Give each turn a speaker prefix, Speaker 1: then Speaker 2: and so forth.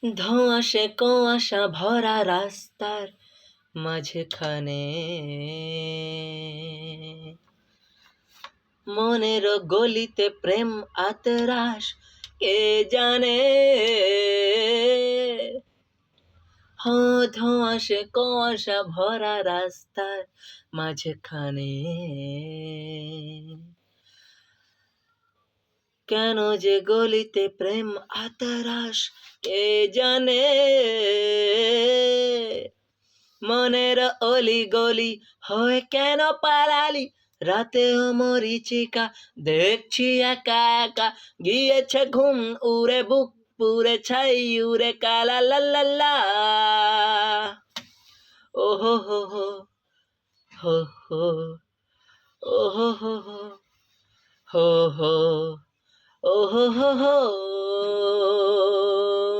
Speaker 1: ধোঁয়াশে কোয়াশা ভরা রাস্তার মাঝখানে মনের গলিতে প্রেম আতরাস কে জানে। ধোঁয়াশে কুয়াশা ভরা রাস্তার মাঝখানে কেন যে গলিতে প্রেম আতরাস কে জানে। মনের অলি গলি হয় কেন পালালি, রাতেও মরিচিকা দেখছি একা একা, গিয়েছে ঘুম উড়ে বুক পুরে ছাই উড়ে কালা লা লা লা। ও হো হো হো হো হো, ও হো হো হো হো হো, ও হো হো হো।